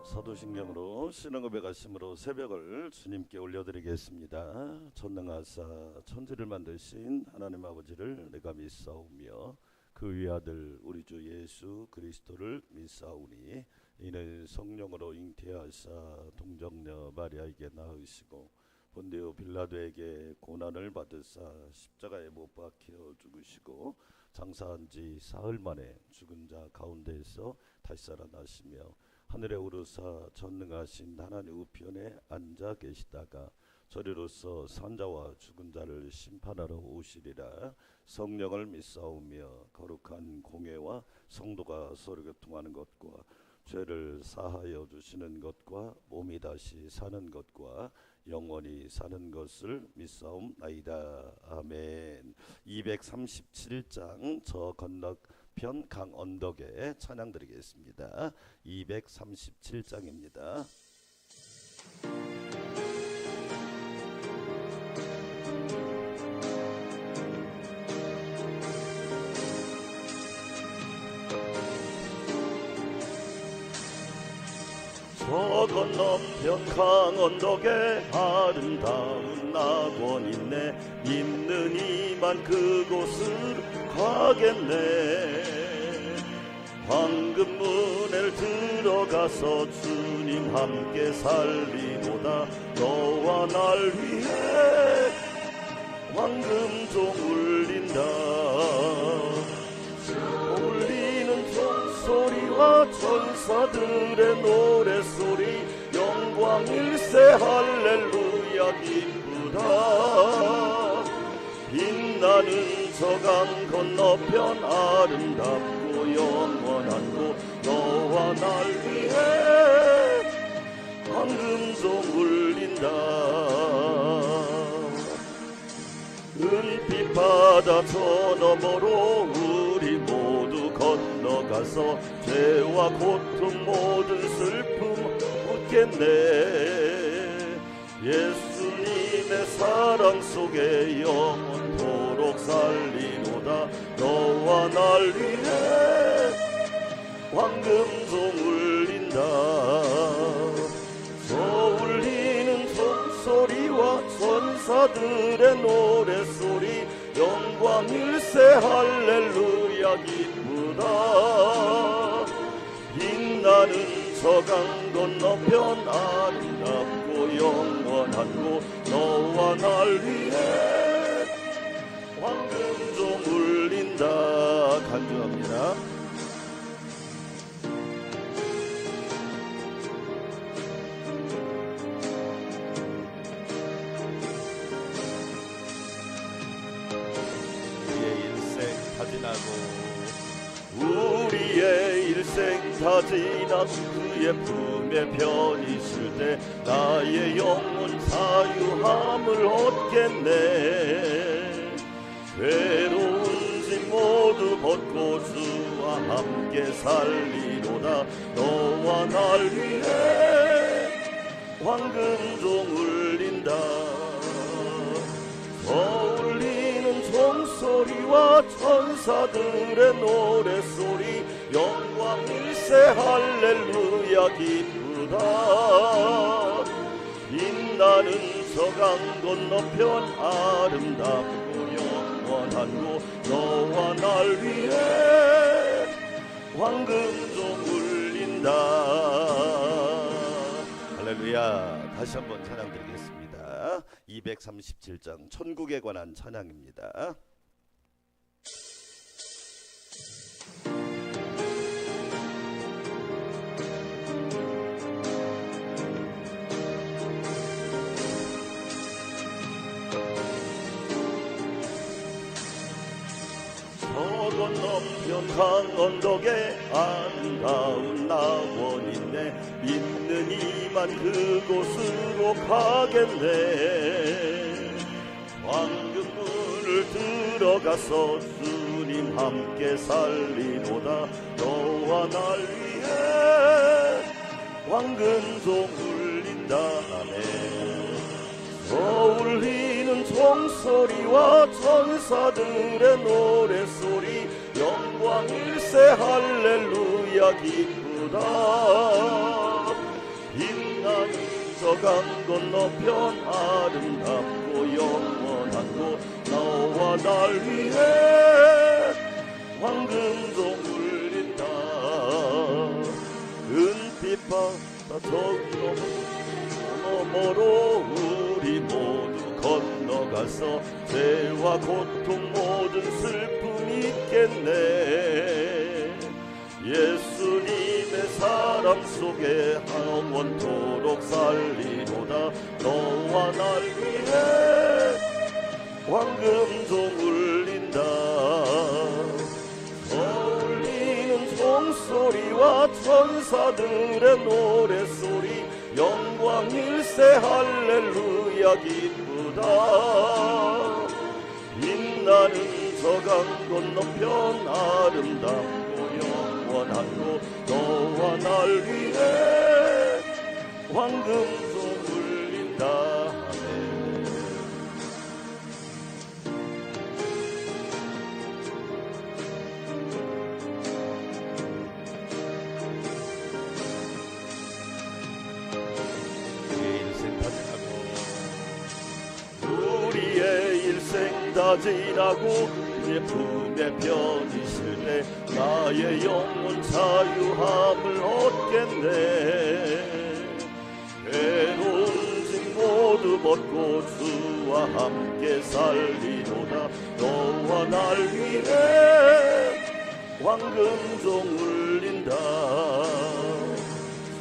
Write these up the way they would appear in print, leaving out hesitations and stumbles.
사도신경으로 신앙고백 하심으로 새벽을 주님께 올려드리겠습니다. 전능하사 천지를 만드신 하나님 아버지를 내가 믿사오며 그 위아들 우리 주 예수 그리스도를 믿사오니 이는 성령으로 잉태하사 동정녀 마리아에게 낳으시고 본디오 빌라도에게 고난을 받으사 십자가에 못 박혀 죽으시고 장사한 지 사흘 만에 죽은 자 가운데에서 다시 살아나시며 하늘에 오르사 전능하신 하나님 우편에 앉아 계시다가 저리로서 산자와 죽은 자를 심판하러 오시리라. 성령을 믿사오며 거룩한 공회와 성도가 서로 교통하는 것과 죄를 사하여 주시는 것과 몸이 다시 사는 것과 영원히 사는 것을 믿사옵나이다. 아멘. 237장 저 건너편 강 언덕에 찬양 드리겠습니다. 237장입니다. 저 건너편 강언덕에 아름다운 낙원 있네. 믿는 이만 그곳으로 가겠네. 황금문을 들어가서 주님 함께 살리보다 너와 날 위해 황금종 울린다. 울리는 종소리와 천사들의 노래소리 영광일세 할렐루야 기쁘다. 빛나는 저강 건너편 아름답고 영원한 곳 너와 날 위해 황금종 울린다. 은빛 바다 저 너머로 우리 모두 건너가서 죄와 고통 모든 슬픔 웃겠네. 예수님의 사랑 속에 영원토록 살리로다. 너와 날 위해 황금종 울린다. 저 울리는 종소리와 천사들의 노래소리 영광일세 할렐루야 기쁘다. 빛나는 저강 건너편 아름답고 영원한 곳 너와 날 위해 황금종 울린다. 간주합니다. 우리의 일생 다 지나고 그의 품에 편히 있을 때 나의 영혼 자유함을 얻겠네. 괴로운 짐 모두 벗고 주와 함께 살리로다. 너와 날 위해 황금종 울린다. 울리는 종소리와 천사들의 노래소리 영광일세 할렐루야 기쁘다. 빛나는 저강 건너편 아름답고 영원한 곳 너와 날 위해 황금종 울린다. 할렐루야. 다시 한번 찬양 드리겠습니다. 237장 천국에 관한 찬양입니다. 저 건너편 강언덕에 아름다운 낙원 있네. 믿는 이만 그곳으로 가겠네. 황금문을 들어가서 주님 함께 살리로다. 너와 날 위해 황금종 울린다. 아멘. 저 울리는 종소리와 천사들의 노래소리 영광일세 할렐루야 기쁘다. 빛나는 저 강 건너편 아름답고 영원한 곳 너와 날 위해 황금도 울린다. 은빛 바다 저 너머로 우리 모두 건너가서 죄와 고통 모든 슬픔 잊겠네. 예수님의 사랑 속에 영원토록 살리로다. 너와 날 위해 황금종 울린다. 울리는 종소리와 천사들의 노래소리 영광 일세 할렐루야 기쁘다. 빛나는 저 강 건너편 아름답고 영원한 곳 너와 날 위해 황금종 울린다. 우리의 일생 다 지나고 내 품에 편히 있을 때 나의 영혼 자유함을 얻겠네. 괴로운 짐 모두 벗고 주와 함께 살리로다. 너와 날 위해 황금종 울린다.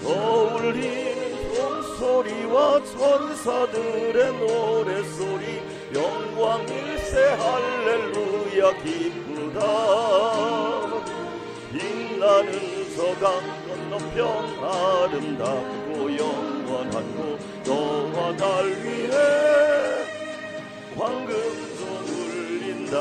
울리는 종소리와 천사들의 노래소리 영광 일세 할렐루야 기쁘다. 빛나는 저 강 건너편 아름답고 영원한 곳 너와 날 위해 황금종 울린다.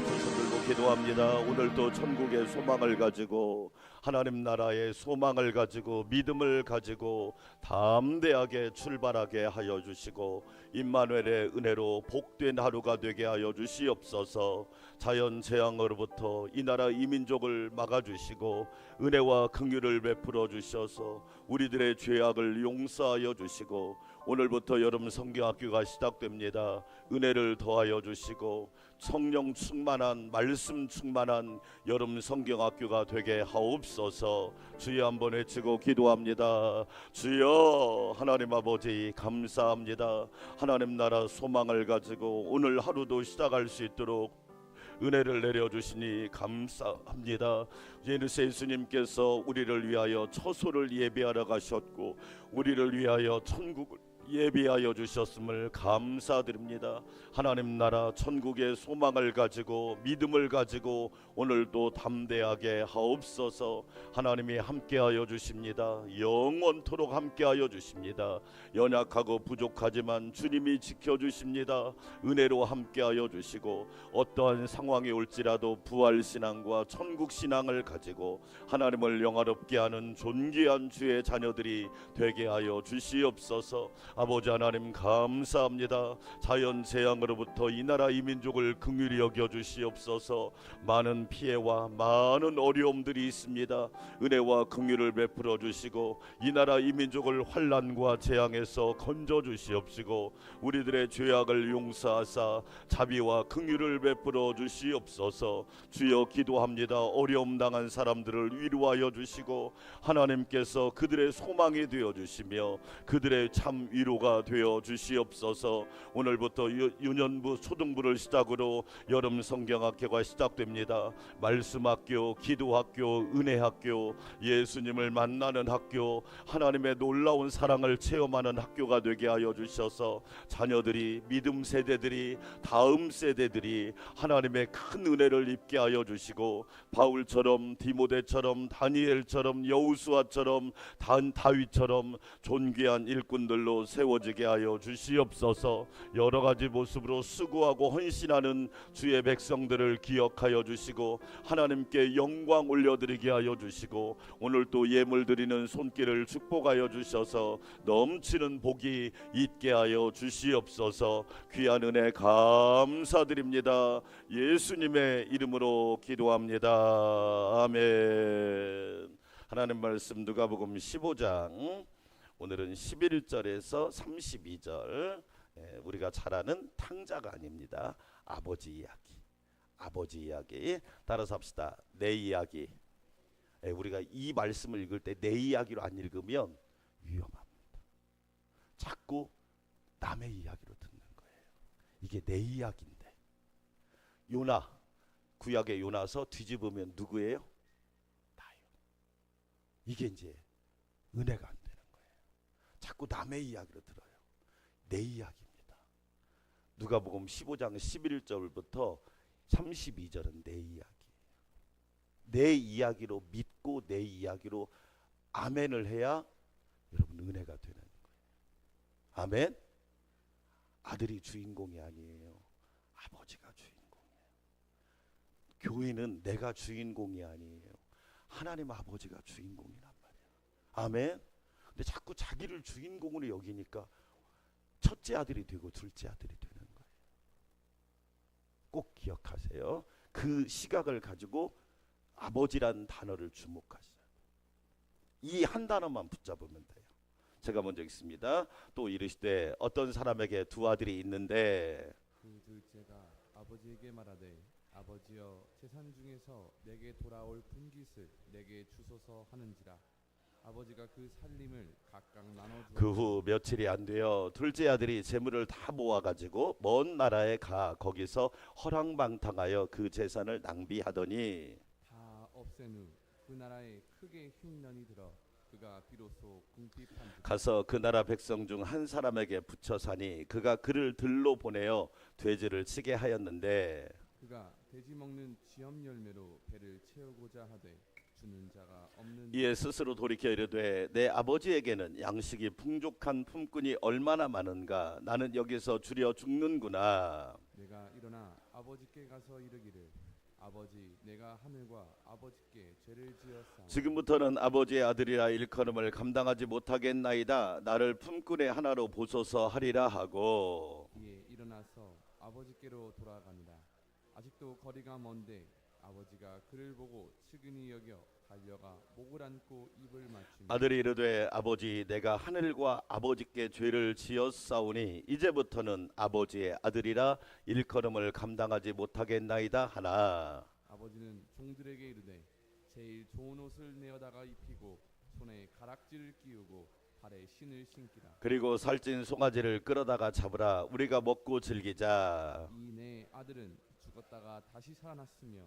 두 손 들고 기도합니다. 오늘도 천국의 소망을 가지고 하나님 나라의 소망을 가지고 믿음을 가지고 담대하게 출발하게 하여 주시고 임마누엘의 은혜로 복된 하루가 되게 하여 주시옵소서. 자연 재앙으로부터 이 나라 이 민족을 막아주시고 은혜와 긍휼을 베풀어 주셔서 우리들의 죄악을 용서하여 주시고 오늘부터 여름 성경학교가 시작됩니다. 은혜를 더하여 주시고 성령 충만한 말씀 충만한 여름 성경학교가 되게 하옵소서. 주여 한번 외치고 기도합니다. 주여 하나님 아버지 감사합니다. 하나님 나라 소망을 가지고 오늘 하루도 시작할 수 있도록 은혜를 내려주시니 감사합니다. 예수님께서 우리를 위하여 처소를 예비하러 가셨고 우리를 위하여 천국을 예비하여 주셨음을 감사드립니다. 하나님 나라 천국의 소망을 가지고 믿음을 가지고 오늘도 담대하게 하옵소서. 하나님이 함께하여 주십니다. 영원토록 함께하여 주십니다. 연약하고 부족하지만 주님이 지켜주십니다. 은혜로 함께하여 주시고 어떠한 상황이 올지라도 부활신앙과 천국신앙을 가지고 하나님을 영화롭게 하는 존귀한 주의 자녀들이 되게 하여 주시옵소서. 아버지 하나님 감사합니다. 자연 재앙으로부터 이 나라 이 민족을 긍휼히 여겨 주시옵소서. 많은 피해와 많은 어려움들이 있습니다. 은혜와 긍휼을 베풀어 주시고 이 나라 이 민족을 환난과 재앙에서 건져 주시옵시고 우리들의 죄악을 용서하사 자비와 긍휼을 베풀어 주시옵소서. 주여 기도합니다. 어려움 당한 사람들을 위로하여 주시고 하나님께서 그들의 소망이 되어 주시며 그들의 참 위로가 되어 주시옵소서. 오늘부터 유년부 초등부를 시작으로 여름 성경학교가 시작됩니다. 말씀학교, 기도학교, 은혜학교, 예수님을 만나는 학교, 하나님의 놀라운 사랑을 체험하는 학교가 되게 하여 주셔서 자녀들이 믿음 세대들이 다음 세대들이 하나님의 큰 은혜를 입게 하여 주시고 바울처럼 디모데처럼 다니엘처럼 여호수아처럼 다윗처럼 존귀한 일꾼들로 세워지게 하여 주시옵소서. 여러 가지 모습으로 수고하고 헌신하는 주의 백성들을 기억하여 주시고 하나님께 영광 올려드리게 하여 주시고 오늘 또 예물 드리는 손길을 축복하여 주셔서 넘치는 복이 있게 하여 주시옵소서. 귀한 은혜 감사드립니다. 예수님의 이름으로 기도합니다. 아멘. 하나님 말씀 누가복음 15장 오늘은 11절에서 32절. 우리가 잘 아는 탕자가 아닙니다. 아버지 이야기. 아버지 이야기. 따라서 합시다. 내 이야기. 우리가 이 말씀을 읽을 때 내 이야기로 안 읽으면 위험합니다. 자꾸 남의 이야기로 듣는 거예요. 이게 내 이야기인데. 요나, 구약의 요나서 뒤집으면 누구예요? 나요. 이게 이제 은혜가 안 되는 거예요. 자꾸 남의 이야기로 들어요. 내 이야기입니다. 누가복음 15장 11절부터 32절은 내 이야기. 내 이야기로 믿고 내 이야기로 아멘을 해야 여러분 은혜가 되는 거예요. 아멘. 아들이 주인공이 아니에요. 아버지가 주인공이에요. 교회는 내가 주인공이 아니에요. 하나님 아버지가 주인공이란 말이에요. 아멘. 근데 자꾸 자기를 주인공으로 여기니까 첫째 아들이 되고 둘째 아들이 되는 거예요. 꼭 기억하세요. 그 시각을 가지고 아버지란 단어를 주목하셔야 돼요. 이 한 단어만 붙잡으면 돼요. 제가 먼저 읽습니다. 또 이르시되 어떤 사람에게 두 아들이 있는데 그 둘째가 아버지에게 말하되 아버지여 재산 중에서 내게 돌아올 분깃을 내게 주소서 하는지라. 아버지가 그 살림을 각각 나눠주었다. 그 후 며칠이 안 되어 둘째 아들이 재물을 다 모아가지고 먼 나라에 가 거기서 허랑방탕하여 그 재산을 낭비하더니 다 없앤 후 그 나라에 크게 흉년이 들어 그가 비로소 궁핍한 듯 가서 그 나라 백성 중 한 사람에게 붙여 사니 그가 그를 들로 보내어 돼지를 치게 하였는데 그가 돼지 먹는 쥐염 열매로 배를 채우고자 하되 주는 자가 없는 이에 스스로 돌이켜 이르되 내 아버지에게는 양식이 풍족한 품꾼이 얼마나 많은가. 나는 여기서 주려 죽는구나. 내가 일어나 아버지께 가서 이르기를 아버지 내가 하늘과 아버지께 죄를 지었사오니 지금부터는 아버지의 아들이라 일컬음을 감당하지 못하겠나이다. 나를 품꾼의 하나로 보소서 하리라 하고 이에 일어나서 아버지께로 돌아가니라. 아직도 거리가 먼데 아버지가 그를 보고 측은히 여겨 달려가 목을 안고 입을 맞추며 아들이 이르되 아버지 내가 하늘과 아버지께 죄를 지었사오니 이제부터는 아버지의 아들이라 일컬음을 감당하지 못하겠나이다 하나. 아버지는 종들에게 이르되 제일 좋은 옷을 내어다가 입히고 손에 가락지를 끼우고 발에 신을 신기라. 그리고 살찐 송아지를 끌어다가 잡으라. 우리가 먹고 즐기자. 이 내 아들은 죽었다가 다시 살아났으며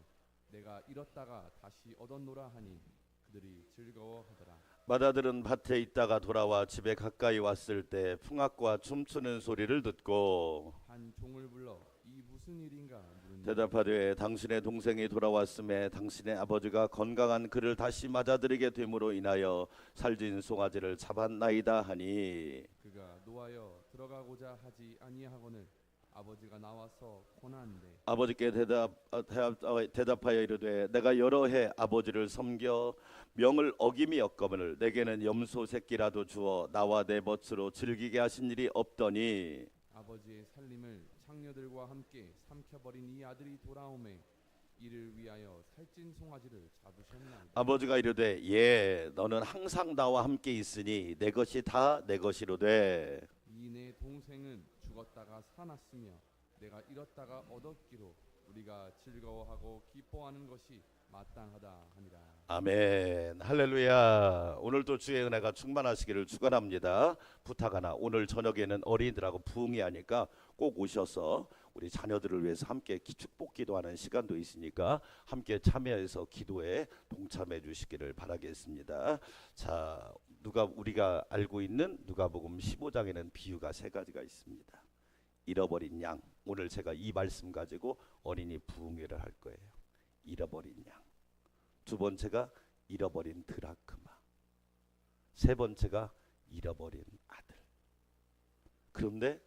내가 잃었다가 다시 얻었노라 하니 그들이 즐거워하더라. 맏아들은 밭에 있다가 돌아와 집에 가까이 왔을 때 풍악과 춤추는 소리를 듣고 한 종을 불러 이 무슨 일인가 물으니 대답하되 당신의 동생이 돌아왔음에 당신의 아버지가 건강한 그를 다시 맞아들이게 됨으로 인하여 살진 송아지를 잡았나이다 하니 그가 노하여 들어가고자 하지 아니하거늘 아버지가 나와서 권하는데 아버지께 대답하여 이르되 내가 여러 해 아버지를 섬겨 명을 어김이 없거늘 내게는 염소 새끼라도 주어 나와 내 멋으로 즐기게 하신 일이 없더니 아버지의 살림을 장녀들과 함께 삼켜버린 이 아들이 돌아오매 이를 위하여 살찐 송아지를 잡으셨나이다. 아버지가 이르되 예 너는 항상 나와 함께 있으니 내 것이 다 내 것이로되 이 내 동생은 죽었다가 살아났으며 내가 잃었다가 얻었기로 우리가 즐거워하고 기뻐하는 것이 마땅하다 하니라. 아멘 할렐루야. 오늘도 주의 은혜가 충만하시기를 축원합니다. 부탁 하나. 오늘 저녁에는 어린이들하고 부흥회 하니까 꼭 오셔서 우리 자녀들을 위해서 함께 축복 기도하는 시간도 있으니까 함께 참여해서 기도에 동참해 주시기를 바라겠습니다. 자, 우리가 알고 있는 누가복음 15장에는 비유가 세 가지가 있습니다. 잃어버린 양. 오늘 제가 이 말씀 가지고 어린이 부흥회를 할 거예요. 잃어버린 양. 두 번째가 잃어버린 드라크마. 세 번째가 잃어버린 아들. 그런데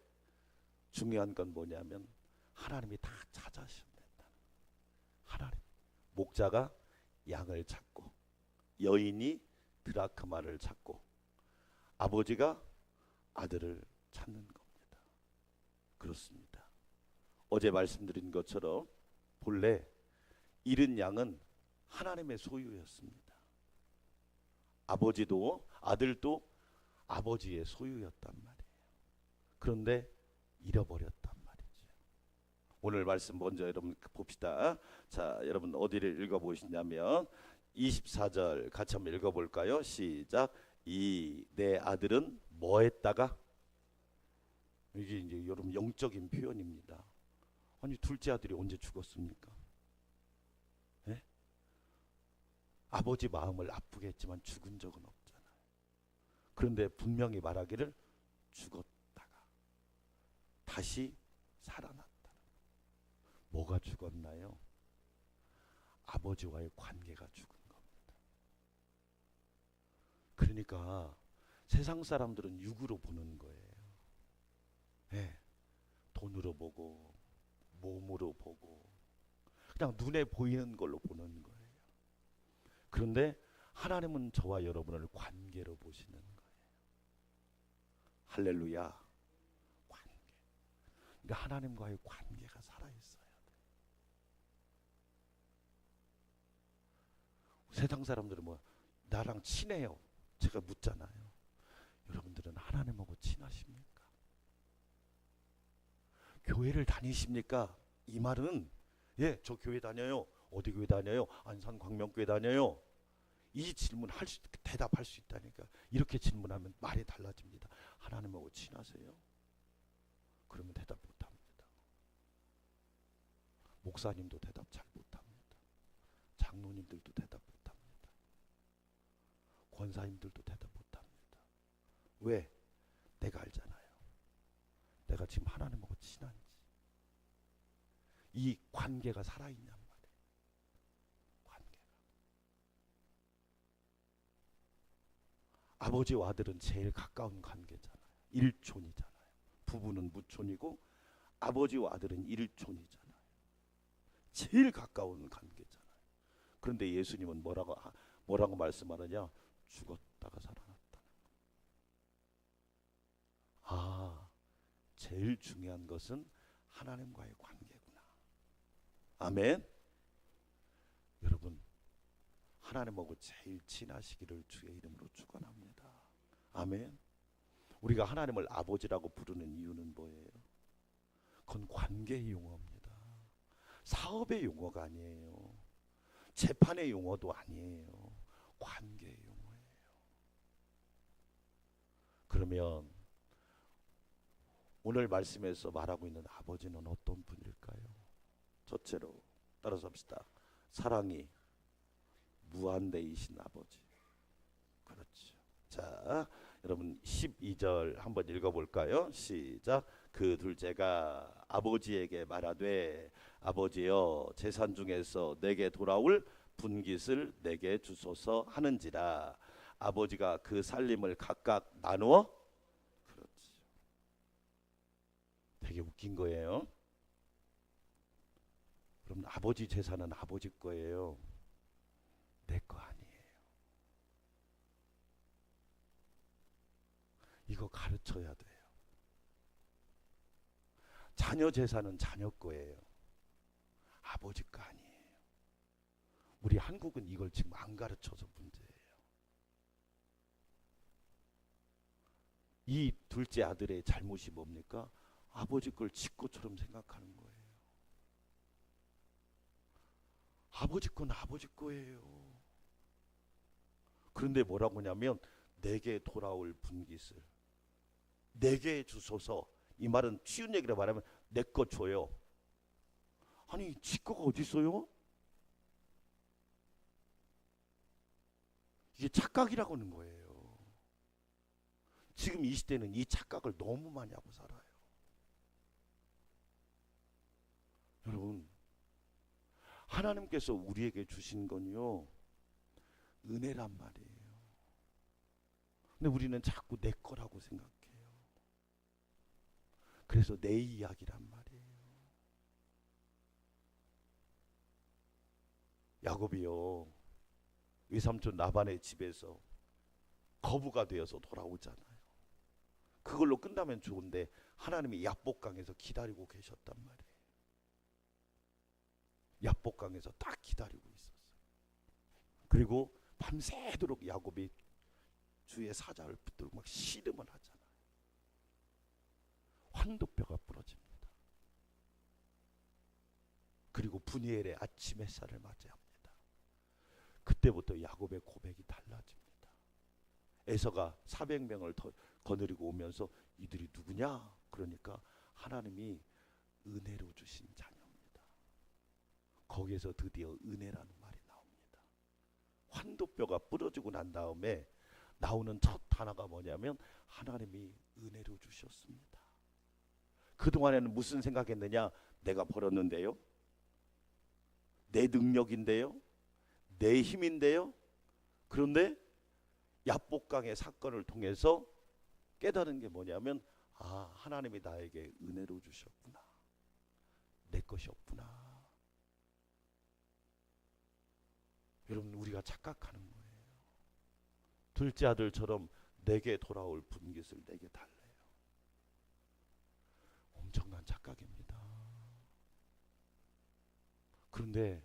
중요한 건 뭐냐면 하나님이 다 찾아주시면 된다는 거예요. 하나님. 목자가 양을 찾고 여인이 드라크마를 찾고 아버지가 아들을 찾는 겁니다. 그렇습니다. 어제 말씀드린 것처럼 본래 잃은 양은 하나님의 소유였습니다. 아버지도 아들도 아버지의 소유였단 말이에요. 그런데 잃어버렸단 말이죠. 오늘 말씀 먼저 여러분 봅시다. 자, 여러분 어디를 읽어보시냐면 24절 같이 한번 읽어볼까요? 시작. 이 내 아들은 뭐 했다가? 이게 이제 여러분 영적인 표현입니다. 아니 둘째 아들이 언제 죽었습니까? 예? 아버지 마음을 아프게 했지만 죽은 적은 없잖아요. 그런데 분명히 말하기를 죽었다가 다시 살아났다. 뭐가 죽었나요? 아버지와의 관계가 죽은 겁니다. 그러니까 세상 사람들은 육으로 보는 거예요. 예, 돈으로 보고 몸으로 보고 그냥 눈에 보이는 걸로 보는 거예요. 그런데 하나님은 저와 여러분을 관계로 보시는 거예요. 할렐루야. 관계. 그러니까 하나님과의 관계가 살아있어야 돼. 세상 사람들은 뭐 나랑 친해요. 제가 묻잖아요. 여러분들은 하나님하고 친하십니까? 교회를 다니십니까? 이 말은 예, 저 교회 다녀요. 어디 교회 다녀요? 안산 광명교회 다녀요. 이 질문 대답할 수 있다니까. 이렇게 질문하면 말이 달라집니다. 하나님하고 친하세요? 그러면 대답 못합니다. 목사님도 대답 잘 못합니다. 장로님들도 대답 못합니다. 권사님들도 대답 못합니다. 왜? 내가 알잖아요. 내가 지금 하나님하고 친한지. 이 관계가 살아있냔 말이에요. 관계가. 아버지와 아들은 제일 가까운 관계잖아요. 일촌이잖아요. 부부는 무촌이고 아버지와 아들은 일촌이잖아요. 제일 가까운 관계잖아요. 그런데 예수님은 뭐라고 말씀하느냐? 죽었다가 살아났다는 거예요. 아, 제일 중요한 것은 하나님과의 관계구나. 아멘. 여러분, 하나님하고 제일 친하시기를 주의 이름으로 축원합니다. 아멘. 우리가 하나님을 아버지라고 부르는 이유는 뭐예요? 그건 관계의 용어입니다. 사업의 용어가 아니에요. 재판의 용어도 아니에요. 관계의 용어예요. 그러면 오늘 말씀에서 말하고 있는 아버지는 어떤 분일까요? 첫째로 따라서 합시다. 사랑이 무한대이신 아버지. 그렇죠. 자, 여러분 12절 한번 읽어볼까요? 시작. 그 둘째가 아버지에게 말하되 아버지여 재산 중에서 내게 돌아올 분깃을 내게 주소서 하는지라. 아버지가 그 살림을 각각 나누어. 그렇죠. 되게 웃긴 거예요. 그럼 아버지 재산은 아버지 거예요. 내 거 아니에요. 이거 가르쳐야 돼요. 자녀 재산은 자녀 거예요. 아버지 거 아니에요. 우리 한국은 이걸 지금 안 가르쳐서 문제예요. 이 둘째 아들의 잘못이 뭡니까? 아버지 걸 지 것처럼 생각하는 거예요. 아버지 건 아버지 거예요. 그런데 뭐라고 하냐면 내게 돌아올 분깃을 내게 주소서. 이 말은 쉬운 얘기로 말하면 내 거 줘요. 아니 지 거가 어디 있어요? 이게 착각이라고 하는 거예요. 지금 이 시대는 이 착각을 너무 많이 하고 살아요. 여러분, 하나님께서 우리에게 주신 건요 은혜란 말이에요. 근데 우리는 자꾸 내 거라고 생각해요. 그래서 내 이야기란 말이에요. 야곱이요 외삼촌 라반의 집에서 거부가 되어서 돌아오잖아요. 그걸로 끝나면 좋은데 하나님이 야복강에서 기다리고 계셨단 말이에요. 야복강에서 딱 기다리고 있었어요. 그리고 밤새도록 야곱이 주의 사자를 붙들고 막 씨름을 하잖아요. 환도뼈가 부러집니다. 그리고 분이엘의 아침 햇살을 맞이합니다. 그때부터 야곱의 고백이 달라집니다. 에서가 400명을 거느리고 오면서 이들이 누구냐? 그러니까 하나님이 은혜로 주신 자녀입니다. 거기에서 드디어 은혜라는 말이 나옵니다. 환도뼈가 부러지고 난 다음에 나오는 첫 단어가 뭐냐면 하나님이 은혜로 주셨습니다. 그동안에는 무슨 생각했느냐? 내가 벌었는데요, 내 능력인데요, 내 힘인데요. 그런데 야복강의 사건을 통해서 깨달은 게 뭐냐면 하나님이 나에게 은혜로 주셨구나. 내 것이 없구나. 여러분, 우리가 착각하는 거예요. 둘째 아들처럼 내게 돌아올 분깃을 내게 달래요. 엄청난 착각입니다. 그런데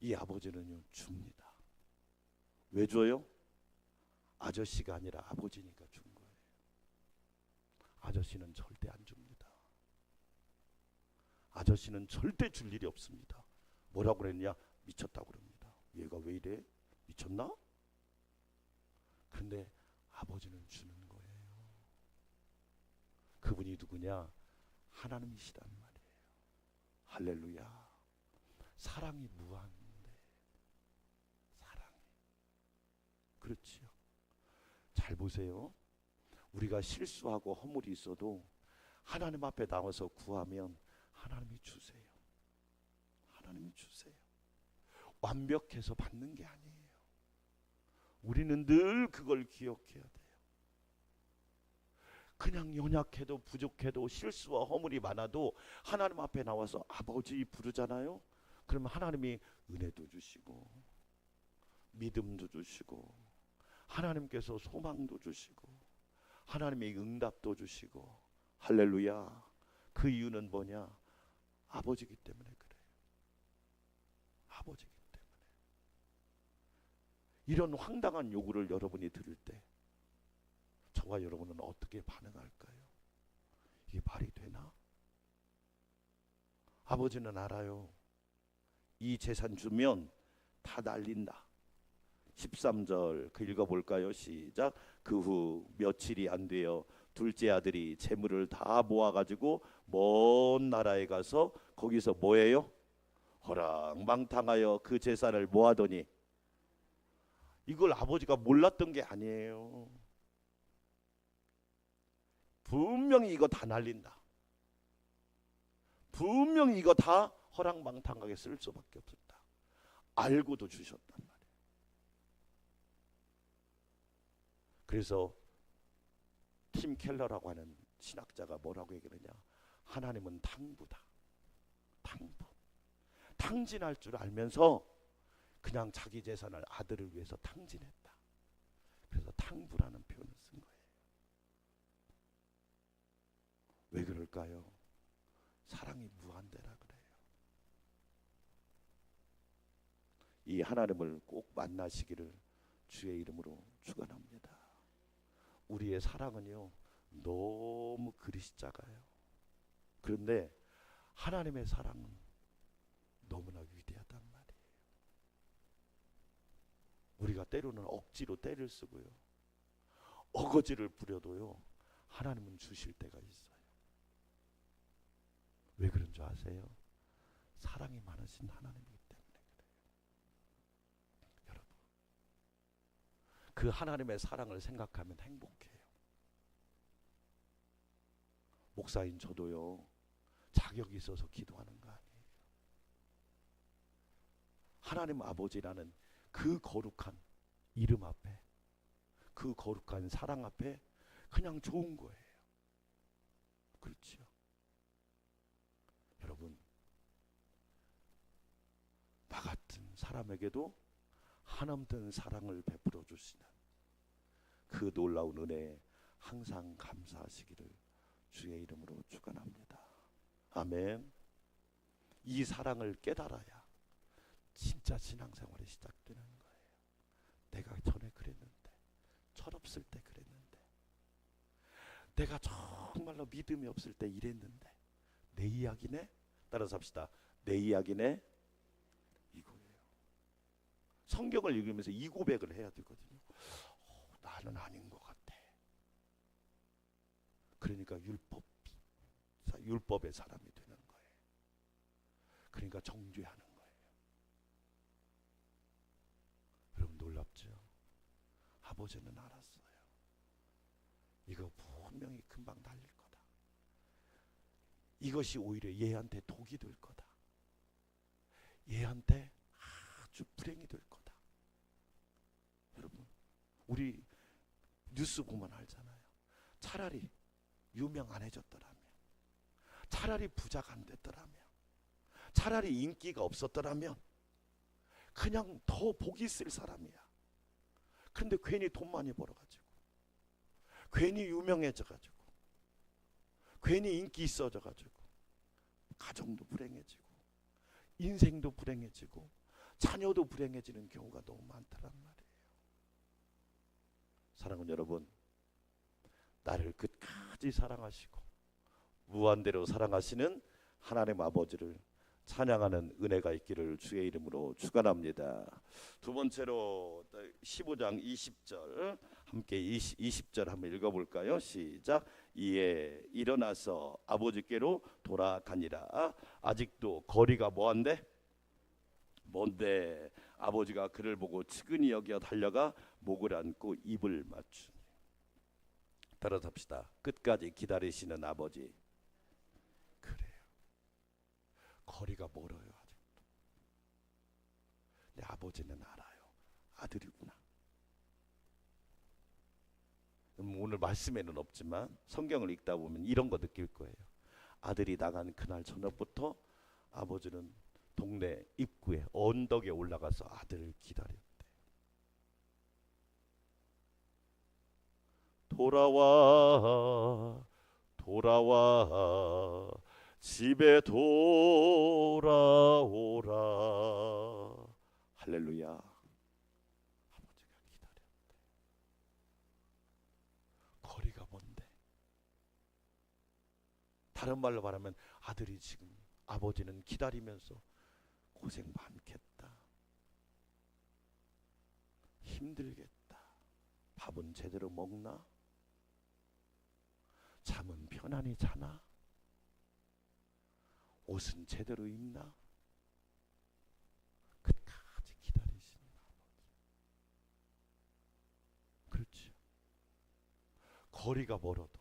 이 아버지는요, 줍니다. 왜 줘요? 아저씨가 아니라 아버지니까 준 거예요. 아저씨는 절대 안 줍니다. 아저씨는 절대 줄 일이 없습니다. 뭐라고 그랬냐? 미쳤다고 그럽니다. 얘가 왜 이래? 미쳤나? 그런데 아버지는 주는 거예요. 그분이 누구냐? 하나님이시란 말이에요. 할렐루야. 사랑이 무한한데, 사랑이. 그렇지요. 잘 보세요. 우리가 실수하고 허물이 있어도 하나님 앞에 나와서 구하면 하나님이 주세요. 하나님이 주세요. 완벽해서 받는 게 아니에요. 우리는 늘 그걸 기억해야 돼요. 그냥 연약해도 부족해도 실수와 허물이 많아도 하나님 앞에 나와서 아버지 부르잖아요. 그러면 하나님이 은혜도 주시고 믿음도 주시고 하나님께서 소망도 주시고 하나님의 응답도 주시고. 할렐루야. 그 이유는 뭐냐? 아버지기 때문에 그래요. 아버지기 때문에. 이런 황당한 요구를 여러분이 들을 때 저와 여러분은 어떻게 반응할까요? 이게 말이 되나? 아버지는 알아요. 이 재산 주면 다 날린다. 13절 그 읽어볼까요? 시작. 그 후 며칠이 안 되어 둘째 아들이 재물을 다 모아가지고 먼 나라에 가서 거기서 뭐예요? 허랑방탕하여 그 재산을 모아더니. 이걸 아버지가 몰랐던 게 아니에요. 분명히 이거 다 날린다. 분명히 이거 다 허랑방탕하게 쓸 수밖에 없었다. 알고도 주셨단 말이에요. 그래서 팀 켈러라고 하는 신학자가 뭐라고 얘기하느냐? 하나님은 탕부다. 탕부. 탕진할 줄 알면서 그냥 자기 재산을 아들을 위해서 탕진했다. 그래서 탕부라는 표현을 쓴 거예요. 왜 그럴까요? 사랑이 무한대라 그래요. 이 하나님을 꼭 만나시기를 주의 이름으로 축원합니다. 우리의 사랑은요 너무 그릇이 작아요. 그런데 하나님의 사랑은 너무나 위대하단 말이에요. 우리가 때로는 억지로 때를 쓰고요, 어거지를 부려도요 하나님은 주실 때가 있어요. 왜 그런 줄 아세요? 사랑이 많으신 하나님이기 때문에 그래요. 여러분, 그 하나님의 사랑을 생각하면 행복해요. 목사인 저도요 자격이 있어서 기도하는 거 아니에요. 하나님 아버지라는 그 거룩한 이름 앞에, 그 거룩한 사랑 앞에 그냥 좋은 거예요. 그렇죠? 여러분, 나 같은 사람에게도 한없는 사랑을 베풀어 주시는 그 놀라운 은혜에 항상 감사하시기를 주의 이름으로 축원합니다. 아멘. 이 사랑을 깨달아야 진짜 신앙생활이 시작되는 거예요. 내가 전에 그랬는데 철없이 없을 때 그랬는데, 내가 정말로 믿음이 없을 때 이랬는데, 내 이야기네? 따라서 합시다. 내 이야기네? 이거예요. 성경을 읽으면서 이 고백을 해야 되거든요. 나는 아닌 것 같아. 그러니까 율법의 사람이 되는 거예요. 그러니까 정죄하는 거예요. 여러분 놀랍죠? 아버지는 알았어요. 이거 분명히 금방 달릴 거다. 이것이 오히려 얘한테 독이 될 거다. 얘한테 아주 불행이 될 거다. 여러분, 우리 뉴스 보면 알잖아요. 차라리 유명 안 해졌더라면, 차라리 부자가 안 됐더라면, 차라리 인기가 없었더라면 그냥 더 복이 있을 사람이야. 근데 괜히 돈 많이 벌어가지고, 괜히 유명해져가지고, 괜히 인기 있어져가지고 가정도 불행해지고, 인생도 불행해지고, 자녀도 불행해지는 경우가 너무 많다란 말이에요. 사랑하는 여러분, 나를 끝까지 사랑하시고 무한대로 사랑하시는 하나님 아버지를 찬양하는 은혜가 있기를 주의 이름으로 축원합니다. 두 번째로 15장 20절 함께 20절 한번 읽어볼까요? 시작. 이에 일어나서 아버지께로 돌아가니라. 아직도 거리가 뭐한데? 뭔데? 아버지가 그를 보고 측은히 여겨 달려가 목을 안고 입을 맞추니. 따라서 합시다. 끝까지 기다리시는 아버지. 그래요. 거리가 멀어요. 아직도. 내 아버지는 알아요. 아들이구나. 오늘 말씀에는 없지만 성경을 읽다 보면 이런 거 느낄 거예요. 아들이 나간 그날 저녁부터 아버지는 동네 입구에 언덕에 올라가서 아들을 기다렸대. 돌아와 돌아와 집에 돌아오라. 할렐루야. 아버지가 기다렸대. 거리가 먼데. 다른 말로 말하면 아들이 지금, 아버지는 기다리면서 고생 많겠다, 힘들겠다. 밥은 제대로 먹나? 잠은 편안히 자나? 옷은 제대로 입나? 끝까지 기다리시는 아버지. 그렇죠. 거리가 멀어도.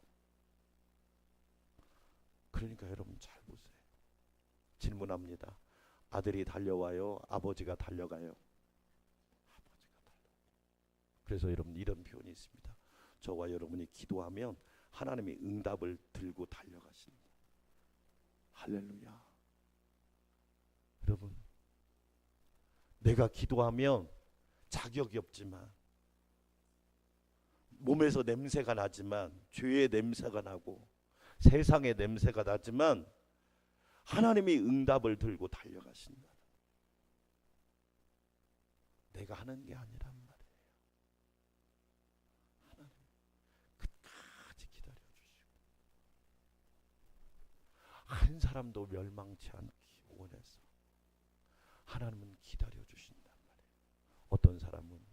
그러니까 여러분 잘 보세요. 질문합니다. 아들이 달려와요? 아버지가 달려가요? 아버지가 달려와요. 그래서 여러분 이런 표현이 있습니다. 저와 여러분이 기도하면 하나님이 응답을 들고 달려가신다. 할렐루야. 여러분, 내가 기도하면 자격이 없지만, 몸에서 냄새가 나지만, 죄의 냄새가 나고 세상의 냄새가 나지만 하나님이 응답을 들고 달려가신다. 내가 하는 게 아니란 말이에요. 하나님 끝까지 기다려주시고, 한 사람도 멸망치 않기 원해서 하나님은 기다려주신단 말이에요. 어떤 사람은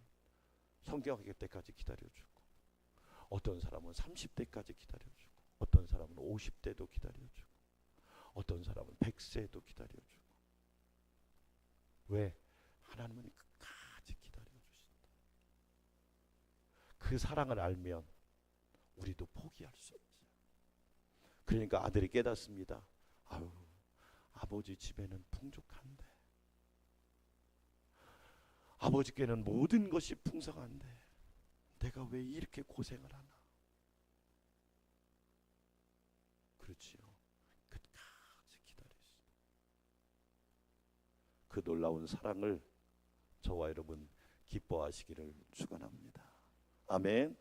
성경학교 때까지 기다려주고, 어떤 사람은 30대까지 기다려주고, 어떤 사람은 50대도 기다려주고, 어떤 사람은 100세도 기다려주고. 왜? 하나님은 끝까지 기다려주신다. 그 사랑을 알면 우리도 포기할 수 없지. 그러니까 아들이 깨닫습니다. 아유, 아버지 집에는 풍족한데, 아버지께는 모든 것이 풍성한데 내가 왜 이렇게 고생을 하나? 그렇지요. 끝까지 기다리시다. 그 놀라운 사랑을 저와 여러분 기뻐하시기를 축원합니다. 아멘.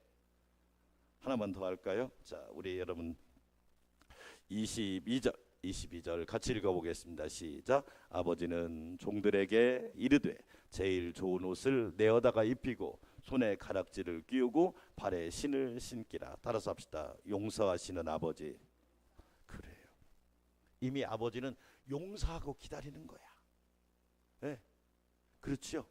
하나만 더 할까요? 자, 우리 여러분 22절 같이 읽어보겠습니다. 시작. 아버지는 종들에게 이르되 제일 좋은 옷을 내어다가 입히고 손에 가락지를 끼우고 발에 신을 신기라. 따라서 합시다. 용서하시는 아버지. 그래요. 이미 아버지는 용서하고 기다리는 거야. 네. 그렇죠.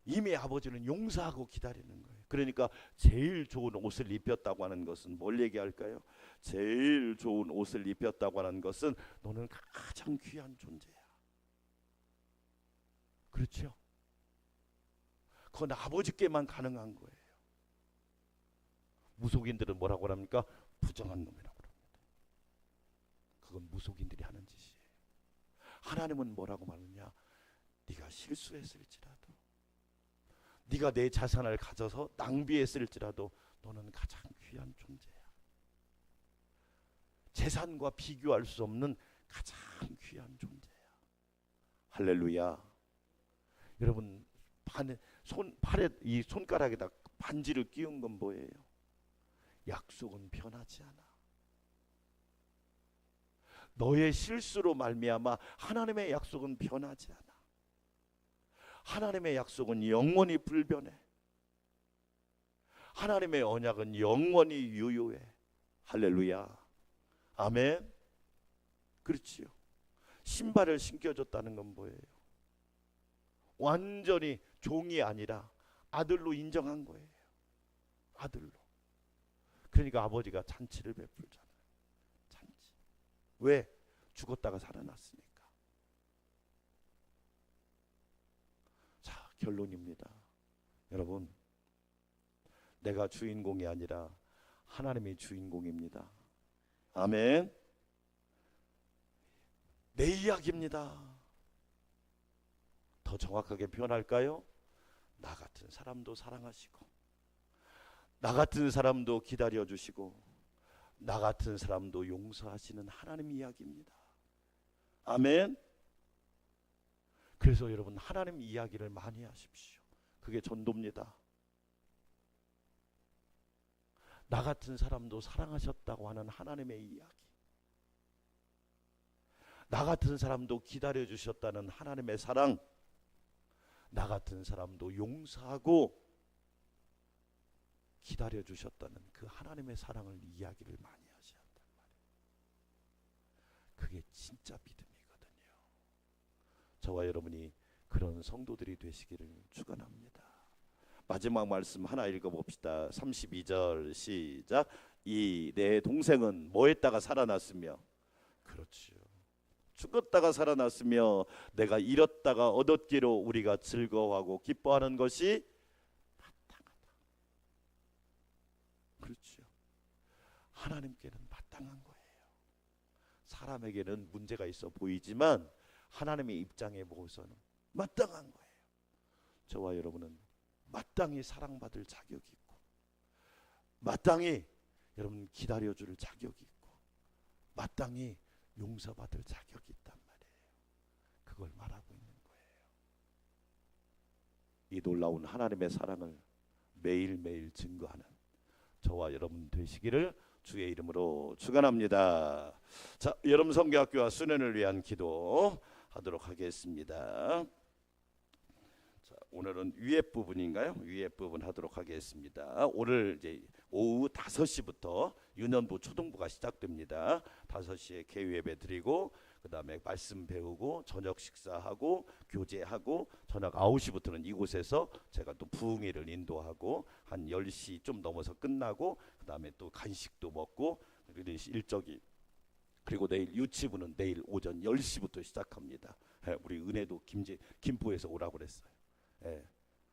이미 아버지는 용서하고 기다리는 거예요. 그러니까 제일 좋은 옷을 입혔다고 하는 것은 뭘 얘기할까요? 제일 좋은 옷을 입혔다고 하는 것은 너는 가장 귀한 존재야. 그렇죠? 그건 아버지께만 가능한 거예요. 무속인들은 뭐라고 합니까? 부정한 놈이라고 합니다. 그건 무속인들이 하는 짓이에요. 하나님은 뭐라고 말하느냐? 네가 실수했을지라도, 네가 내 자산을 가져서 낭비했을지라도 너는 가장 귀한 존재야. 재산과 비교할 수 없는 가장 귀한 존재야. 할렐루야. 여러분, 팔에 이 손가락에다 반지를 끼운 건 뭐예요? 약속은 변하지 않아. 너의 실수로 말미암아 하나님의 약속은 변하지 않아. 하나님의 약속은 영원히 불변해. 하나님의 언약은 영원히 유효해. 할렐루야. 아멘. 그렇지요. 신발을 신겨줬다는 건 뭐예요? 완전히 종이 아니라 아들로 인정한 거예요. 아들로. 그러니까 아버지가 잔치를 베풀잖아요. 잔치. 왜? 죽었다가 살아났으니까. 자, 결론입니다. 여러분, 내가 주인공이 아니라 하나님이 주인공입니다. 아멘. 내 이야기입니다. 더 정확하게 표현할까요? 나 같은 사람도 사랑하시고, 나 같은 사람도 기다려주시고, 나 같은 사람도 용서하시는 하나님 이야기입니다. 아멘. 그래서 여러분, 하나님 이야기를 많이 하십시오. 그게 전도입니다. 나 같은 사람도 사랑하셨다고 하는 하나님의 이야기, 나 같은 사람도 기다려주셨다는 하나님의 사랑, 나 같은 사람도 용서하고 기다려주셨다는 그 하나님의 사랑을 이야기를 많이 하셔야 한단 말이에요. 그게 진짜 믿음이거든요. 저와 여러분이 그런 성도들이 되시기를 축원합니다. 마지막 말씀 하나 읽어봅시다. 32절 시작. 이 내 동생은 뭐 했다가 살아났으며, 그렇죠, 죽었다가 살아났으며 내가 잃었다가 얻었기로 우리가 즐거워하고 기뻐하는 것이 마땅하다. 그렇죠. 하나님께는 마땅한 거예요. 사람에게는 문제가 있어 보이지만 하나님의 입장에 보고서는 마땅한 거예요. 저와 여러분은 마땅히 사랑받을 자격이 있고, 마땅히 여러분 기다려줄 자격이 있고, 마땅히 용서받을 자격이 있단 말이에요. 그걸 말하고 있는 거예요. 이 놀라운 하나님의 사랑을 매일매일 증거하는 저와 여러분 되시기를 주의 이름으로 축원합니다. 자, 여러분 성교학교와 수련을 위한 기도 하도록 하겠습니다. 자, 오늘은 위에 부분인가요? 위에 부분 하도록 하겠습니다. 오늘 이제 오후 5시부터 유년부 초등부가 시작됩니다. 5시에 개유 예배 드리고, 그 다음에 말씀 배우고 저녁 식사하고 교제하고, 저녁 9시부터는 이곳에서 제가 또 부흥회를 인도하고 한 10시 좀 넘어서 끝나고, 그 다음에 또 간식도 먹고 일정이, 그리고 내일 유치부는 내일 오전 10시부터 시작합니다. 우리 은혜도 김포에서 오라고 그랬어요.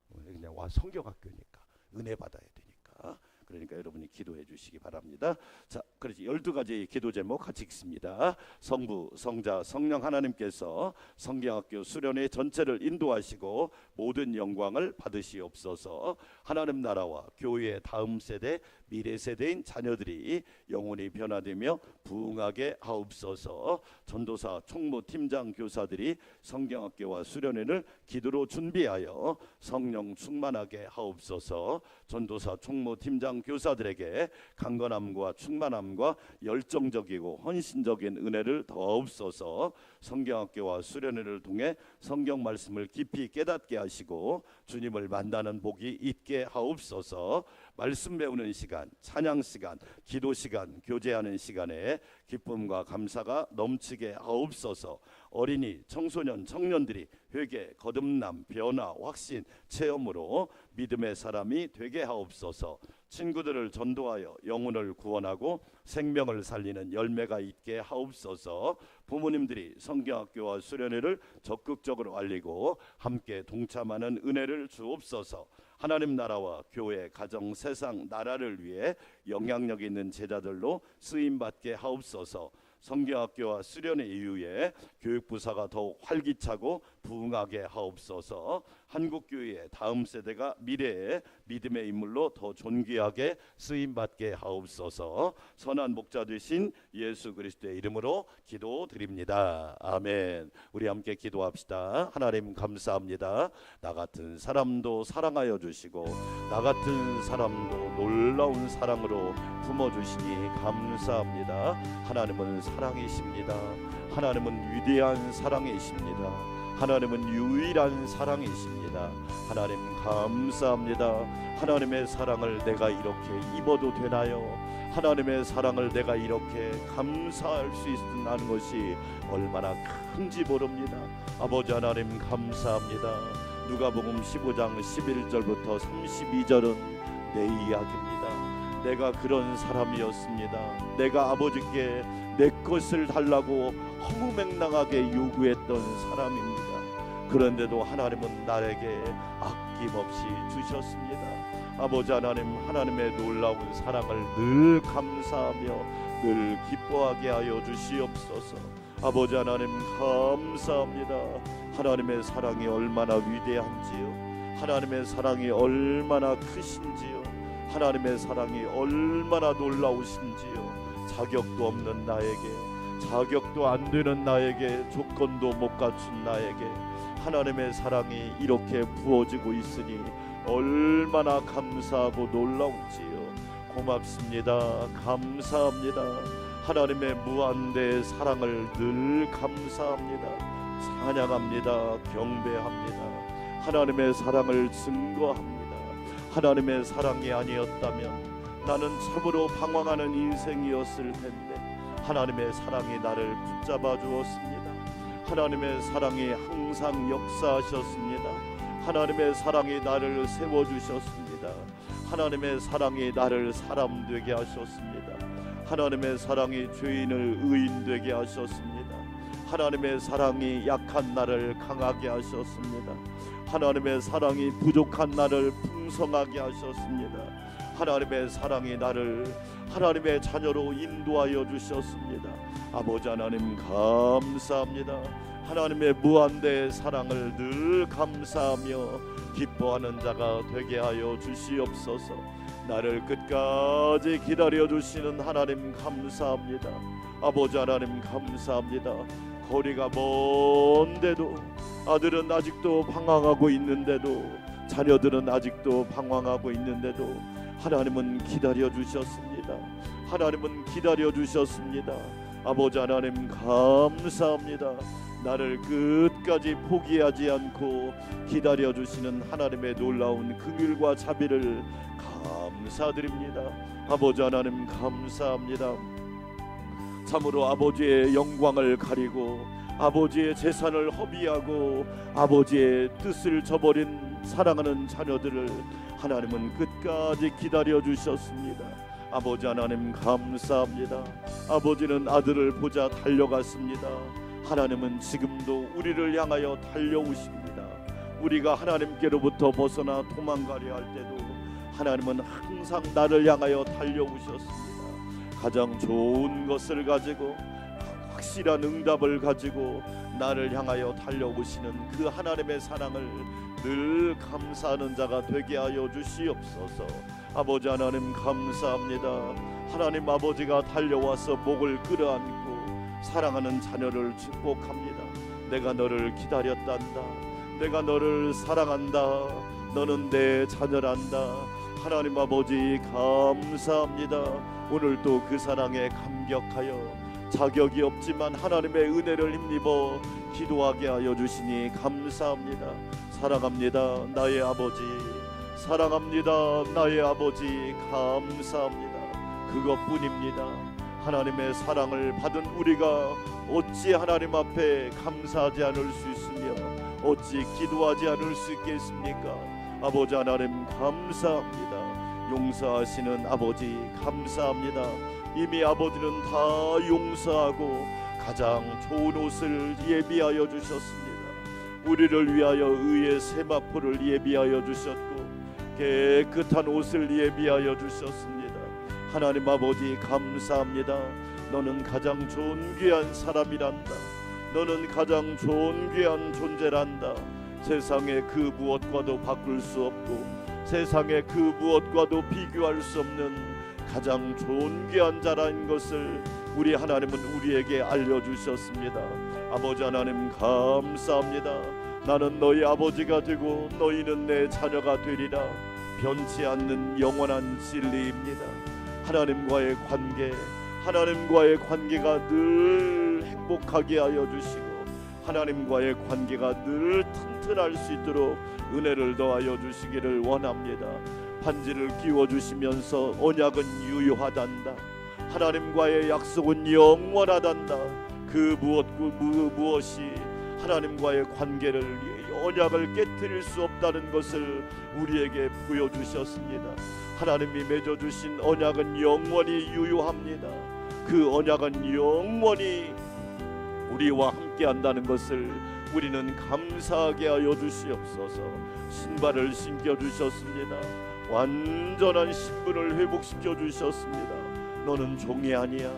그냥 와 성경학교니까 은혜 받아야 되니까. 그러니까 여러분이 기도해 주시기 바랍니다. 자, 그렇지. 12가지 기도 제목 같이 읽습니다. 성부, 성자, 성령 하나님께서 성경학교 수련회 전체를 인도하시고 모든 영광을 받으시옵소서. 하나님 나라와 교회의 다음 세대 미래 세대인 자녀들이 영혼이 변화되며 부흥하게 하옵소서. 전도사 총무 팀장 교사들이 성경학교와 수련회를 기도로 준비하여 성령 충만하게 하옵소서. 전도사 총무 팀장 교사들에게 강건함과 충만함과 열정적이고 헌신적인 은혜를 더하옵소서. 성경학교와 수련회를 통해 성경 말씀을 깊이 깨닫게 하시고 주님을 만나는 복이 있게 하옵소서. 말씀 배우는 시간, 찬양 시간, 기도 시간, 교제하는 시간에 기쁨과 감사가 넘치게 하옵소서. 어린이, 청소년, 청년들이 회개, 거듭남, 변화, 확신, 체험으로 믿음의 사람이 되게 하옵소서. 친구들을 전도하여 영혼을 구원하고 생명을 살리는 열매가 있게 하옵소서. 부모님들이 성경학교와 수련회를 적극적으로 알리고 함께 동참하는 은혜를 주옵소서. 하나님 나라와 교회, 가정, 세상, 나라를 위해 영향력 있는 제자들로 쓰임받게 하옵소서. 성경학교와 수련회 이후에 교육부사가 더욱 활기차고 부흥하게 하옵소서. 한국교회의 다음 세대가 미래의 믿음의 인물로 더 존귀하게 쓰임받게 하옵소서. 선한 목자 되신 예수 그리스도의 이름으로 기도드립니다. 아멘. 우리 함께 기도합시다. 하나님 감사합니다. 나 같은 사람도 사랑하여 주시고 나 같은 사람도 놀라운 사랑으로 품어주시니 감사합니다. 하나님은 사랑이십니다. 하나님은 위대한 사랑이십니다. 하나님은 유일한 사랑이십니다. 하나님 감사합니다. 하나님의 사랑을 내가 이렇게 입어도 되나요? 하나님의 사랑을 내가 이렇게 감사할 수 있는 것이 얼마나 큰지 모릅니다. 아버지 하나님 감사합니다. 누가복음 15장 11절부터 32절은 내 이야기입니다. 내가 그런 사람이었습니다. 내가 아버지께 내 것을 달라고 허무맹랑하게 요구했던 사람입니다. 그런데도 하나님은 나에게 아낌없이 주셨습니다. 아버지 하나님, 하나님의 놀라운 사랑을 늘 감사하며 늘 기뻐하게 하여 주시옵소서. 아버지 하나님 감사합니다. 하나님의 사랑이 얼마나 위대한지요, 하나님의 사랑이 얼마나 크신지요, 하나님의 사랑이 얼마나 놀라우신지요. 자격도 없는 나에게, 자격도 안 되는 나에게, 조건도 못 갖춘 나에게 하나님의 사랑이 이렇게 부어지고 있으니 얼마나 감사하고 놀라운지요. 고맙습니다. 감사합니다. 하나님의 무한대의 사랑을 늘 감사합니다. 찬양합니다. 경배합니다. 하나님의 사랑을 증거합니다. 하나님의 사랑이 아니었다면 나는 참으로 방황하는 인생이었을 텐데 하나님의 사랑이 나를 붙잡아 주었습니다. 하나님의 사랑이 항상 역사하셨습니다. 하나님의 사랑이 나를 세워주셨습니다. 하나님의 사랑이 나를 사람 되게 하셨습니다. 하나님의 사랑이 죄인을 의인 되게 하셨습니다. 하나님의 사랑이 약한 나를 강하게 하셨습니다. 하나님의 사랑이 부족한 나를 풍성하게 하셨습니다. 하나님의 사랑이 나를 하나님의 자녀로 인도하여 주셨습니다. 아버지 하나님 감사합니다. 하나님의 무한대의 사랑을 늘 감사하며 기뻐하는 자가 되게 하여 주시옵소서. 나를 끝까지 기다려 주시는 하나님 감사합니다. 아버지 하나님 감사합니다. 거리가 먼데도 아들은 아직도 방황하고 있는데도, 자녀들은 아직도 방황하고 있는데도 하나님은 기다려 주셨습니다. 하나님은 기다려 주셨습니다. 아버지 하나님 감사합니다. 나를 끝까지 포기하지 않고 기다려 주시는 하나님의 놀라운 긍휼과 자비를 감사드립니다. 아버지 하나님 감사합니다. 참으로 아버지의 영광을 가리고 아버지의 재산을 허비하고 아버지의 뜻을 저버린 사랑하는 자녀들을 하나님은 끝까지 기다려 주셨습니다. 아버지 하나님 감사합니다. 아버지는 아들을 보자 달려갔습니다. 하나님은 지금도 우리를 향하여 달려오십니다. 우리가 하나님께로부터 벗어나 도망가려 할 때도 하나님은 항상 나를 향하여 달려오셨습니다. 가장 좋은 것을 가지고, 확실한 응답을 가지고 나를 향하여 달려오시는 그 하나님의 사랑을 늘 감사하는 자가 되게 하여 주시옵소서. 아버지 하나님 감사합니다. 하나님 아버지가 달려와서 목을 끌어안고 사랑하는 자녀를 축복합니다. 내가 너를 기다렸단다. 내가 너를 사랑한다. 너는 내 자녀란다. 하나님 아버지 감사합니다. 오늘도 그 사랑에 감격하여 자격이 없지만 하나님의 은혜를 힘입어 기도하게 하여 주시니 감사합니다. 사랑합니다 나의 아버지. 사랑합니다 나의 아버지. 감사합니다. 그것뿐입니다. 하나님의 사랑을 받은 우리가 어찌 하나님 앞에 감사하지 않을 수 있으며 어찌 기도하지 않을 수 있겠습니까? 아버지 하나님 감사합니다. 용서하시는 아버지 감사합니다. 이미 아버지는 다 용서하고 가장 좋은 옷을 예비하여 주셨습니다. 우리를 위하여 의의 세마포를 예비하여 주셨고 깨끗한 옷을 예비하여 주셨습니다. 하나님 아버지 감사합니다. 너는 가장 존귀한 사람이란다. 너는 가장 존귀한 존재란다. 세상의 그 무엇과도 바꿀 수 없고 세상의 그 무엇과도 비교할 수 없는 가장 존귀한 자라는 것을 우리 하나님은 우리에게 알려주셨습니다. 아버지 하나님 감사합니다. 나는 너희 아버지가 되고 너희는 내 자녀가 되리라. 변치 않는 영원한 진리입니다. 하나님과의 관계, 하나님과의 관계가 늘 행복하게 하여 주시고 하나님과의 관계가 늘 튼튼할 수 있도록 은혜를 더하여 주시기를 원합니다. 반지를 끼워주시면서 언약은 유효하단다. 하나님과의 약속은 영원하단다. 그 무엇이 하나님과의 관계를 언약을 깨뜨릴 수 없다는 것을 우리에게 보여주셨습니다. 하나님이 맺어주신 언약은 영원히 유효합니다. 그 언약은 영원히 우리와 함께한다는 것을 우리는 감사하게 하여 주시옵소서. 신발을 신겨주셨습니다. 완전한 신분을 회복시켜 주셨습니다. 너는 종이 아니야.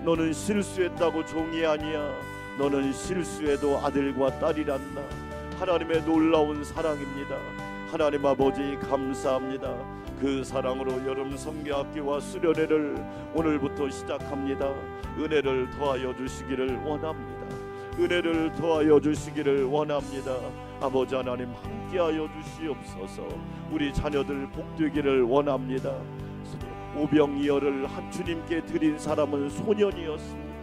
너는 실수했다고 종이 아니야. 너는 실수해도 아들과 딸이란다. 하나님의 놀라운 사랑입니다. 하나님 아버지 감사합니다. 그 사랑으로 여름 성경학교와 수련회를 오늘부터 시작합니다. 은혜를 더하여 주시기를 원합니다. 은혜를 더하여 주시기를 원합니다. 아버지 하나님 함께하여 주시옵소서. 우리 자녀들 복되기를 원합니다. 오병이어를 한 주님께 드린 사람은 소년이었습니다.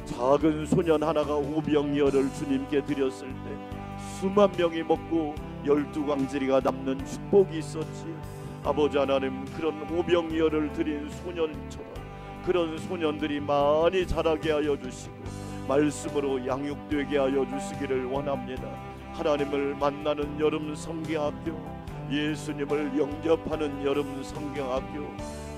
작은 소년 하나가 오병이어를 주님께 드렸을 때 수만 명이 먹고 12광지리가 남는 축복이 있었지. 아버지 하나님 그런 오병이어를 드린 소년처럼 그런 소년들이 많이 자라게 하여 주시고 말씀으로 양육되게 하여 주시기를 원합니다. 하나님을 만나는 여름 성경학교, 예수님을 영접하는 여름 성경학교,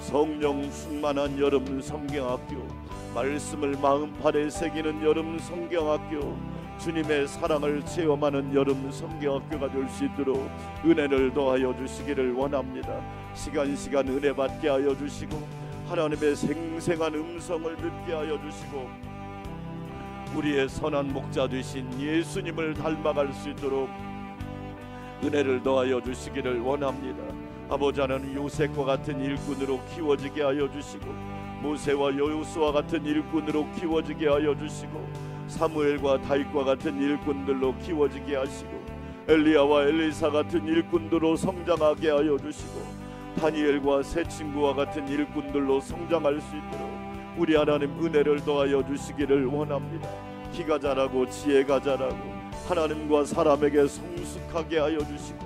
성령 충만한 여름 성경학교, 말씀을 마음판에 새기는 여름 성경학교, 주님의 사랑을 체험하는 여름 성경학교가 될 수 있도록 은혜를 더하여 주시기를 원합니다. 시간 은혜 받게 하여 주시고 하나님의 생생한 음성을 듣게 하여 주시고 우리의 선한 목자 되신 예수님을 닮아갈 수 있도록 은혜를 더하여 주시기를 원합니다. 아버지 하나님 요셉과 같은 일꾼으로 키워지게 하여 주시고 모세와 여호수아 같은 일꾼으로 키워지게 하여 주시고 사무엘과 다윗과 같은 일꾼들로 키워지게 하시고 엘리야와 엘리사 같은 일꾼들로 성장하게 하여 주시고 다니엘과 새 친구와 같은 일꾼들로 성장할 수 있도록 우리 하나님 은혜를 더하여 주시기를 원합니다. 키가 자라고 지혜가 자라고 하나님과 사람에게 성숙하게 하여 주시고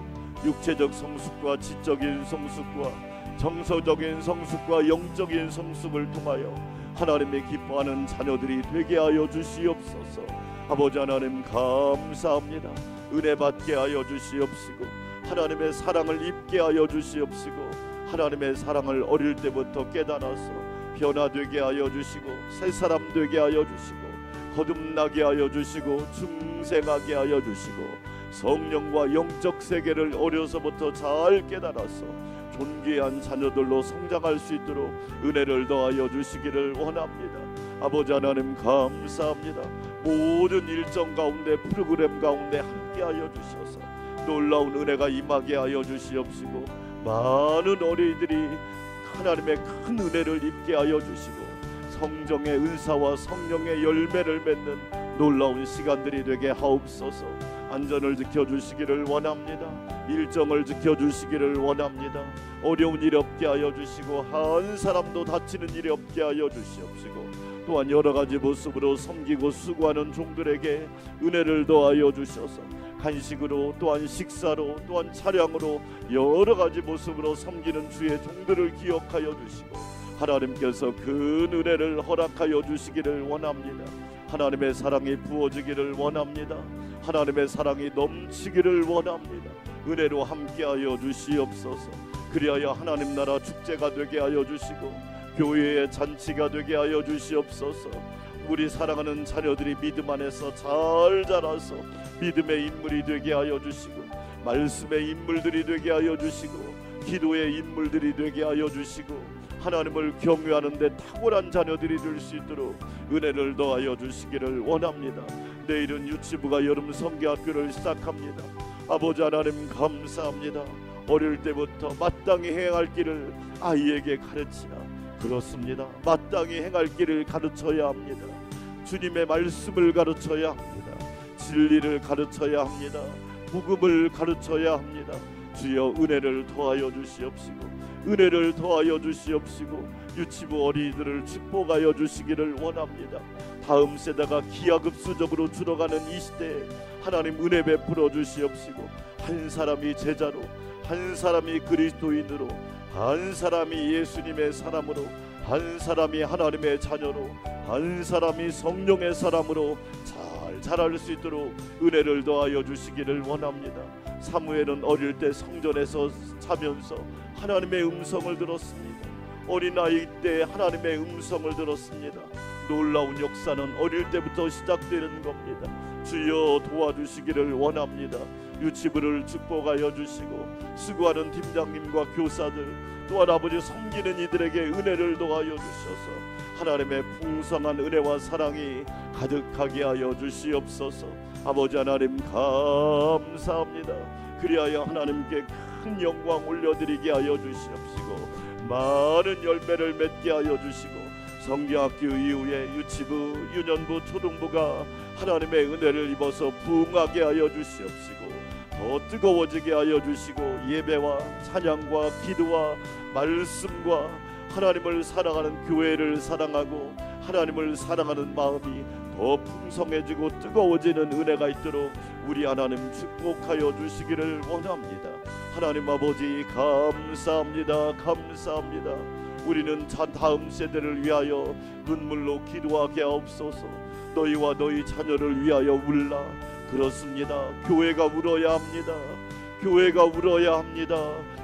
육체적 성숙과 지적인 성숙과 정서적인 성숙과 영적인 성숙을 통하여 하나님의 기뻐하는 자녀들이 되게 하여 주시옵소서. 아버지 하나님 감사합니다. 은혜 받게 하여 주시옵시고 하나님의 사랑을 입게 하여 주시옵시고 하나님의 사랑을 어릴 때부터 깨달아서 변화되게 하여 주시고 새 사람 되게 하여 주시고 거듭나게 하여 주시고 중생하게 하여 주시고 성령과 영적 세계를 어려서부터 잘 깨달아서 존귀한 자녀들로 성장할 수 있도록 은혜를 더하여 주시기를 원합니다. 아버지 하나님 감사합니다. 모든 일정 가운데 프로그램 가운데 함께하여 주셔서 놀라운 은혜가 임하게 하여 주시옵시고 많은 어린이들이 하나님의 큰 은혜를 입게 하여 주시고 성령의 은사와 성령의 열매를 맺는 놀라운 시간들이 되게 하옵소서. 안전을 지켜주시기를 원합니다. 일정을 지켜주시기를 원합니다. 어려운 일 없게 하여 주시고 한 사람도 다치는 일이 없게 하여 주시옵시고 또한 여러가지 모습으로 섬기고 수고하는 종들에게 은혜를 더하여 주셔서 간식으로 또한 식사로 또한 차량으로 여러가지 모습으로 섬기는 주의 종들을 기억하여 주시고 하나님께서 그 은혜를 허락하여 주시기를 원합니다. 하나님의 사랑이 부어지기를 원합니다. 하나님의 사랑이 넘치기를 원합니다. 은혜로 함께하여 주시옵소서. 그리하여 하나님 나라 축제가 되게 하여 주시고 교회의 잔치가 되게 하여 주시옵소서. 우리 사랑하는 자녀들이 믿음 안에서 잘 자라서 믿음의 인물이 되게 하여 주시고 말씀의 인물들이 되게 하여 주시고 기도의 인물들이 되게 하여 주시고 하나님을 경외하는 데 탁월한 자녀들이 될 수 있도록 은혜를 더하여 주시기를 원합니다. 내일은 유치부가 여름 성경학교를 시작합니다. 아버지 하나님 감사합니다. 어릴 때부터 마땅히 행할 길을 아이에게 가르치라. 그렇습니다. 마땅히 행할 길을 가르쳐야 합니다. 주님의 말씀을 가르쳐야 합니다. 진리를 가르쳐야 합니다. 복음을 가르쳐야 합니다. 주여 은혜를 더하여 주시옵시고 은혜를 더하여 주시옵시고 유치부 어린이들을 축복하여 주시기를 원합니다. 다음 세대가 기하급수적으로 줄어가는 이 시대에 하나님 은혜 베풀어 주시옵시고 한 사람이 제자로 한 사람이 그리스도인으로 한 사람이 예수님의 사람으로 한 사람이 하나님의 자녀로 한 사람이 성령의 사람으로 잘 자랄 수 있도록 은혜를 더하여 주시기를 원합니다. 사무엘은 어릴 때 성전에서 자면서 하나님의 음성을 들었습니다. 어린아이 때 하나님의 음성을 들었습니다. 놀라운 역사는 어릴 때부터 시작되는 겁니다. 주여 도와주시기를 원합니다. 유치부를 축복하여 주시고 수고하는 팀장님과 교사들 또한 아버지 섬기는 이들에게 은혜를 더하여 주셔서 하나님의 풍성한 은혜와 사랑이 가득하게 하여 주시옵소서. 아버지 하나님 감사합니다. 그리하여 하나님께 큰 영광 올려드리게 하여 주시옵시고 많은 열매를 맺게 하여 주시고 성경학교 이후에 유치부, 유년부, 초등부가 하나님의 은혜를 입어서 부흥하게 하여 주시옵시고 더 뜨거워지게 하여 주시고 예배와 찬양과 기도와 말씀과 하나님을 사랑하는 교회를 사랑하고 하나님을 사랑하는 마음이 더 풍성해지고 뜨거워지는 은혜가 있도록 우리 하나님 축복하여 주시기를 원합니다. 하나님 아버지 감사합니다. 감사합니다. 우리는 다음 세대를 위하여 눈물로 기도하게 하옵소서. 너희와 너희 자녀를 위하여 울라. 그렇습니다. 교회가 울어야 합니다. 교회가 울어야 합니다.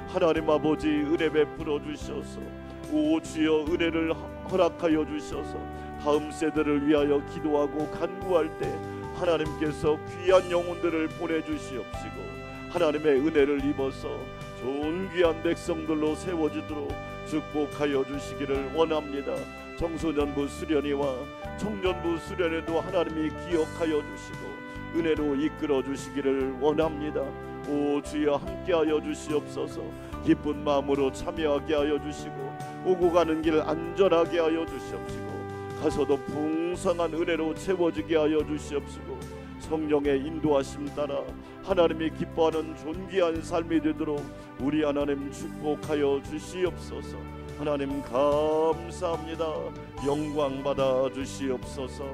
하나님 아버지 은혜 베풀어 주셔서 오 주여 은혜를 허락하여 주셔서 다음 세대를 위하여 기도하고 간구할 때 하나님께서 귀한 영혼들을 보내주시옵시고 하나님의 은혜를 입어서 좋은 귀한 백성들로 세워지도록 축복하여 주시기를 원합니다. 청소년부 수련회와 청년부 수련회도 하나님이 기억하여 주시고 은혜로 이끌어 주시기를 원합니다. 오 주여 함께하여 주시옵소서. 기쁜 마음으로 참여하게 하여 주시고 오고 가는 길 안전하게 하여 주시옵시고 가서도 풍성한 은혜로 채워지게 하여 주시옵시고 성령의 인도하심 따라 하나님이 기뻐하는 존귀한 삶이 되도록 우리 하나님 축복하여 주시옵소서. 하나님 감사합니다. 영광 받아 주시옵소서.